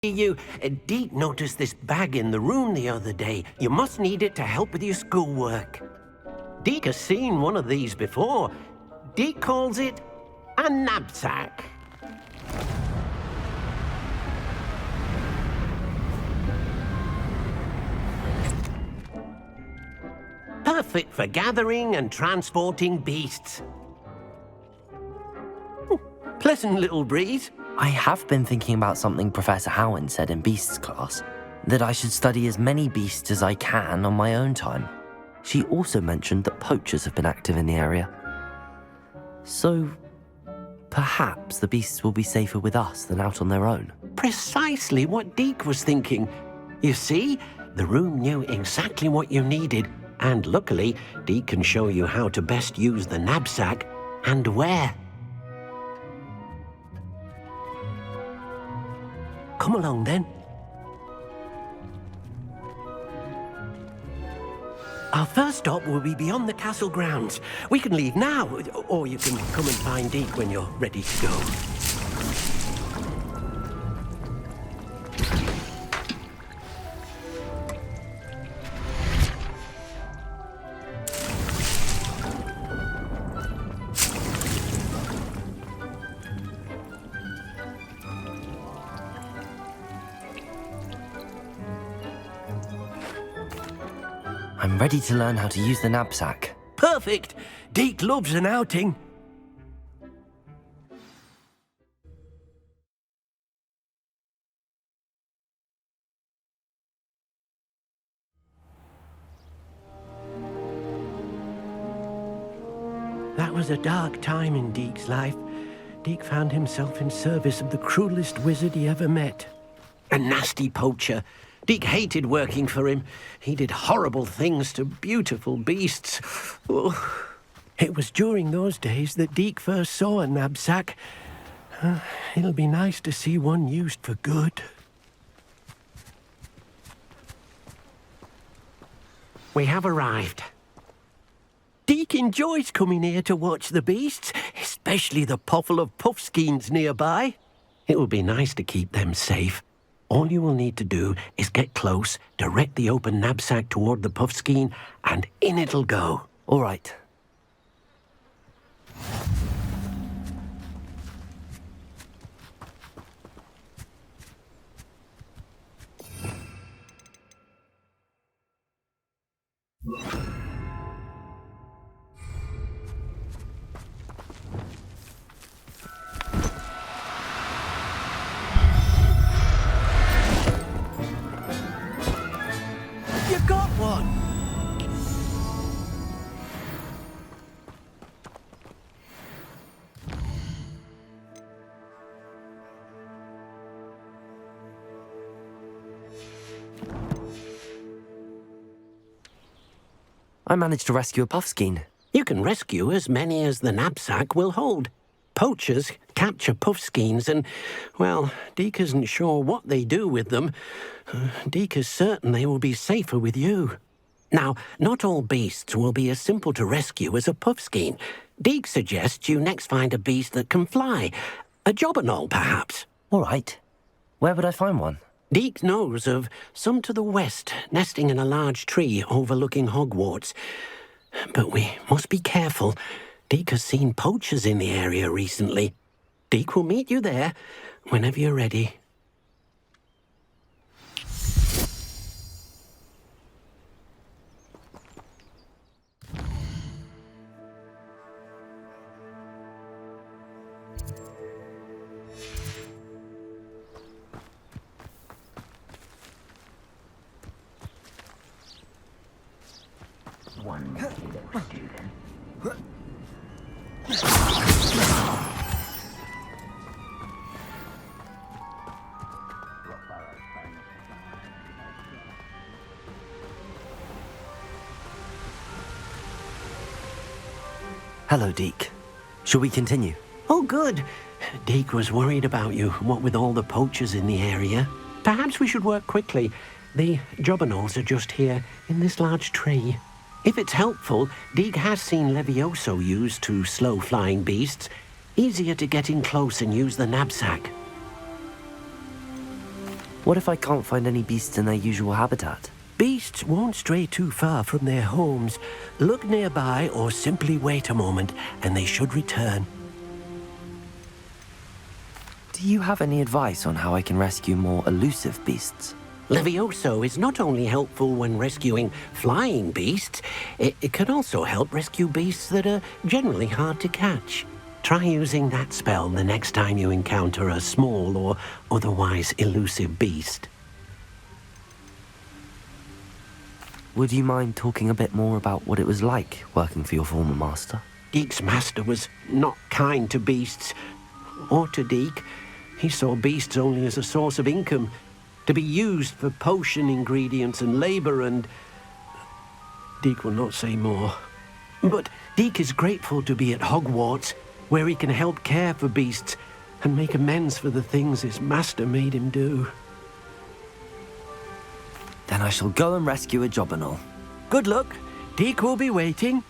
Deke noticed this bag in the room the other day. You must need it to help with your schoolwork. Deke has seen one of these before. Deke calls it a knapsack. Perfect for gathering and transporting beasts. Pleasant little breeze. I have been thinking about something Professor Howard said in Beasts class, that I should study as many beasts as I can on my own time. She also mentioned that poachers have been active in the area. So, perhaps the beasts will be safer with us than out on their own. Precisely what Deke was thinking. You see, the room knew exactly what you needed, and luckily, Deke can show you how to best use the knapsack and where. Come along, then. Our first stop will be beyond the castle grounds. We can leave now, or you can come and find Deke when you're ready to go. I'm ready to learn how to use the knapsack. Perfect! Deke loves an outing. That was a dark time in Deke's life. Deke found himself in service of the cruelest wizard he ever met. A nasty poacher. Deke hated working for him. He did horrible things to beautiful beasts. Oh. It was during those days that Deke first saw a knapsack. It'll be nice to see one used for good. We have arrived. Deke enjoys coming here to watch the beasts, especially the potful of puffskeins nearby. It will be nice to keep them safe. All you will need to do is get close, direct the open knapsack toward the puffskein, and in it'll go. All right. You got one! I managed to rescue a puffskein. You can rescue as many as the knapsack will hold. Poachers capture puffskeins and, well, Deke isn't sure what they do with them. Deke is certain they will be safer with you. Now, not all beasts will be as simple to rescue as a puffskein. Deke suggests you next find a beast that can fly. A jobberknoll, perhaps. All right. Where would I find one? Deke knows of some to the west, nesting in a large tree overlooking Hogwarts. But we must be careful. Deke has seen poachers in the area recently. Deke will meet you there whenever you're ready. Hello, Deke. Shall we continue? Oh, good. Deke was worried about you, what with all the poachers in the area. Perhaps we should work quickly. The jobberknolls are just here, in this large tree. If it's helpful, Deke has seen Levioso used to slow flying beasts. Easier to get in close and use the knapsack. What if I can't find any beasts in their usual habitat? Beasts won't stray too far from their homes. Look nearby or simply wait a moment, and they should return. Do you have any advice on how I can rescue more elusive beasts? Levioso is not only helpful when rescuing flying beasts, it can also help rescue beasts that are generally hard to catch. Try using that spell the next time you encounter a small or otherwise elusive beast. Would you mind talking a bit more about what it was like working for your former master? Deek's master was not kind to beasts, or to Deek. He saw beasts only as a source of income, to be used for potion ingredients and labor, and Deek will not say more. But Deek is grateful to be at Hogwarts, where he can help care for beasts and make amends for the things his master made him do. Then I shall go and rescue a Jobberknoll. Good luck. Deek will be waiting.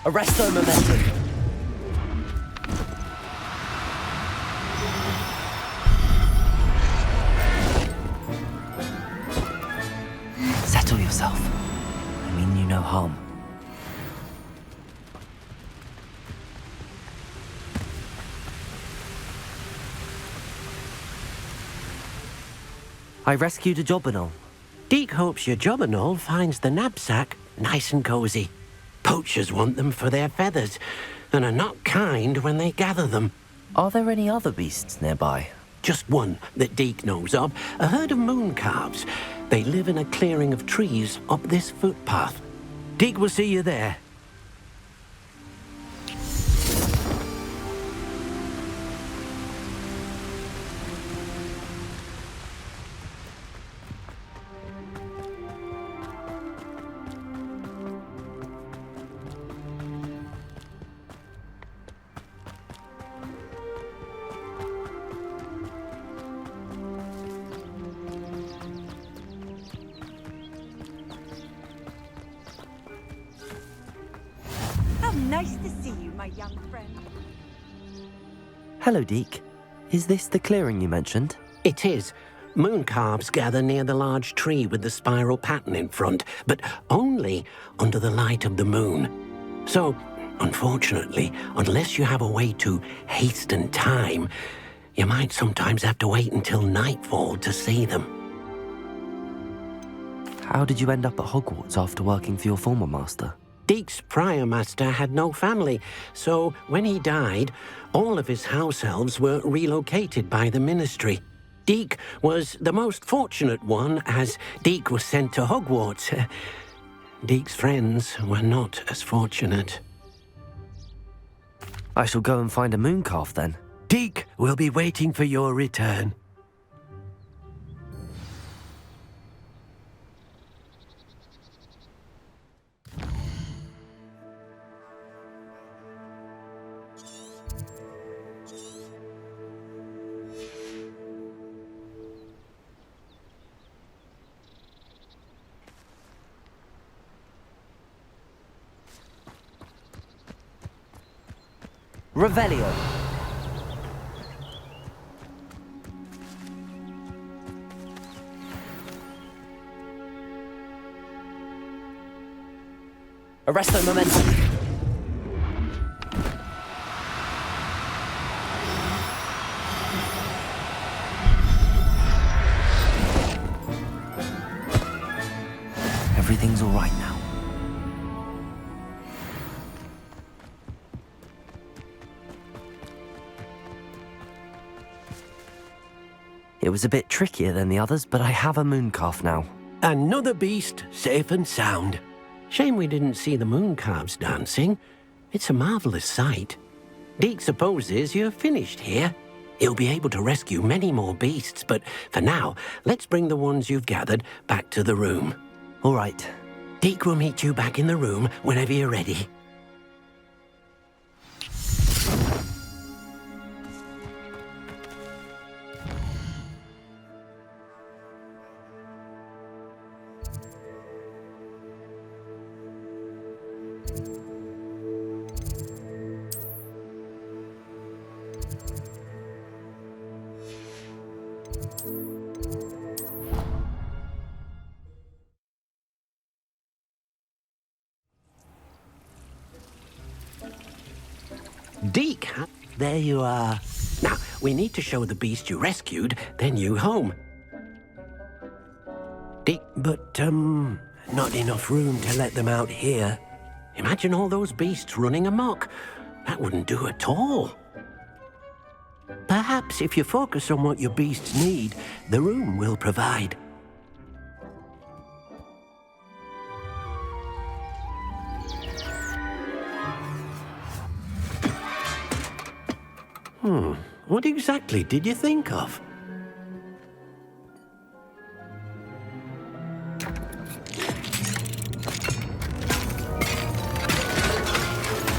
Arresto momentum. Settle yourself. I mean you no harm. I rescued a Jobberknoll. Deek hopes your Jobberknoll finds the knapsack nice and cozy. Poachers want them for their feathers, and are not kind when they gather them. Are there any other beasts nearby? Just one that Deek knows of, a herd of moon calves. They live in a clearing of trees up this footpath. Deek will see you there. Nice to see you, my young friend. Hello, Deek. Is this the clearing you mentioned? It is. Moon calves gather near the large tree with the spiral pattern in front, but only under the light of the moon. So, unfortunately, unless you have a way to hasten time, you might sometimes have to wait until nightfall to see them. How did you end up at Hogwarts after working for your former master? Deek's prior master had no family, so when he died, all of his house elves were relocated by the ministry. Deek was the most fortunate one, as Deek was sent to Hogwarts. Deek's friends were not as fortunate. I shall go and find a mooncalf then. Deek will be waiting for your return. Revelio. Arresto momentum. Everything's all right now. It was a bit trickier than the others, but I have a mooncalf now. Another beast, safe and sound. Shame we didn't see the moon calves dancing. It's a marvelous sight. Deek supposes you're finished here. You'll be able to rescue many more beasts, but for now, let's bring the ones you've gathered back to the room. All right. Deke will meet you back in the room whenever you're ready. Deke, there you are. Now, we need to show the beast you rescued their new home. Deke, but, not enough room to let them out here. Imagine all those beasts running amok. That wouldn't do at all. Perhaps if you focus on what your beasts need, the room will provide. What exactly did you think of?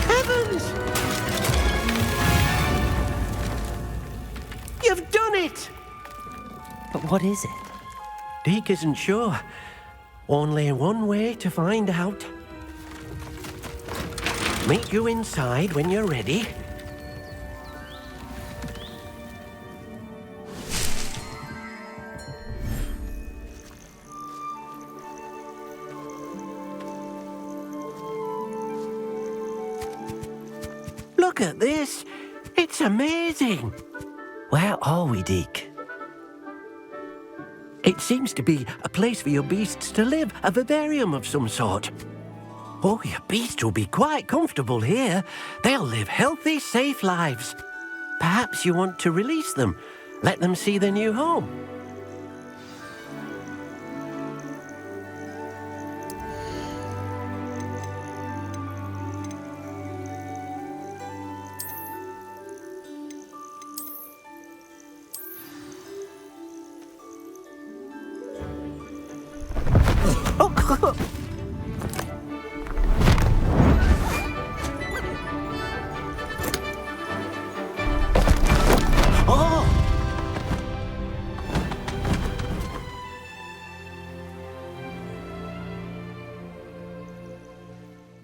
Heavens! You've done it! But what is it? Deke isn't sure. Only one way to find out. Meet you inside when you're ready. Look at this. It's amazing. Where are we, Deke? It seems to be a place for your beasts to live, a vivarium of some sort. Oh, your beasts will be quite comfortable here. They'll live healthy, safe lives. Perhaps you want to release them, let them see their new home.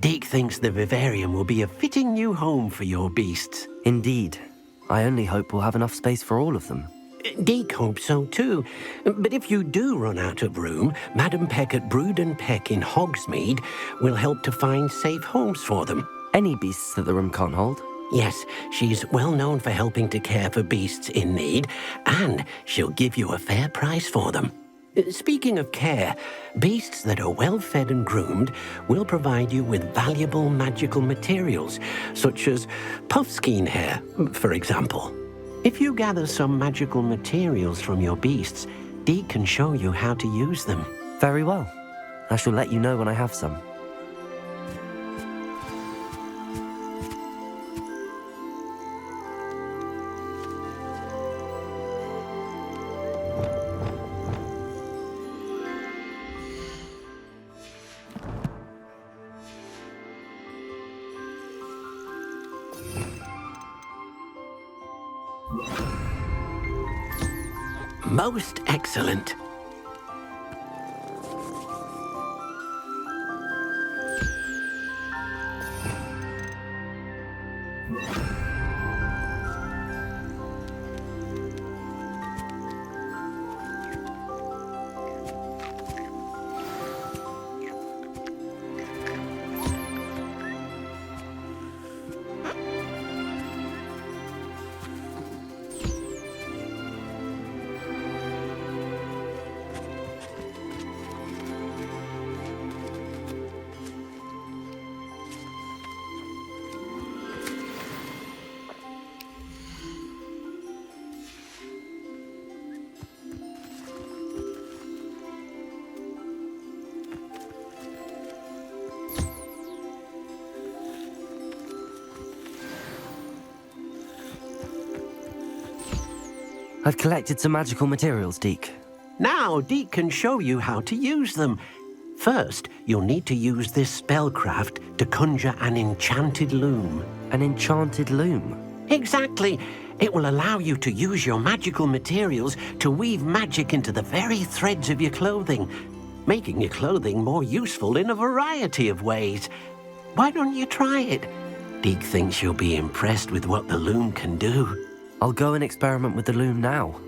Deke thinks the vivarium will be a fitting new home for your beasts. Indeed. I only hope we'll have enough space for all of them. Deke hopes so too. But if you do run out of room, Madam Peck at Brood and Peck in Hogsmeade will help to find safe homes for them. Any beasts that the room can't hold? Yes, she's well known for helping to care for beasts in need, and she'll give you a fair price for them. Speaking of care, beasts that are well fed and groomed will provide you with valuable magical materials, such as puffskein hair, for example. If you gather some magical materials from your beasts, Deke can show you how to use them. Very well. I shall let you know when I have some. Most excellent. I've collected some magical materials, Deke. Now, Deke can show you how to use them. First, you'll need to use this spellcraft to conjure an enchanted loom. An enchanted loom? Exactly. It will allow you to use your magical materials to weave magic into the very threads of your clothing, making your clothing more useful in a variety of ways. Why don't you try it? Deke thinks you'll be impressed with what the loom can do. I'll go and experiment with the loom now.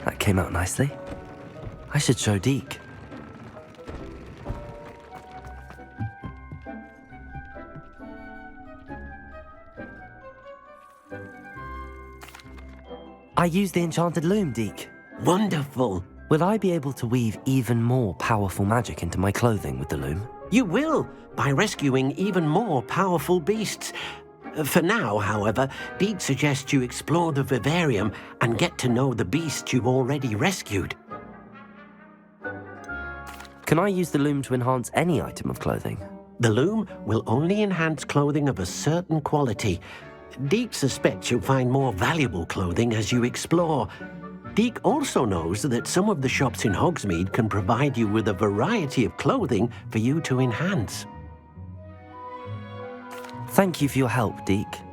That came out nicely. I should show Deke. I used the enchanted loom, Deke. Wonderful. Will I be able to weave even more powerful magic into my clothing with the loom? You will, by rescuing even more powerful beasts. For now, however, Deke suggests you explore the vivarium and get to know the beasts you've already rescued. Can I use the loom to enhance any item of clothing? The loom will only enhance clothing of a certain quality. Deke suspects you'll find more valuable clothing as you explore. Deke also knows that some of the shops in Hogsmeade can provide you with a variety of clothing for you to enhance. Thank you for your help, Deke.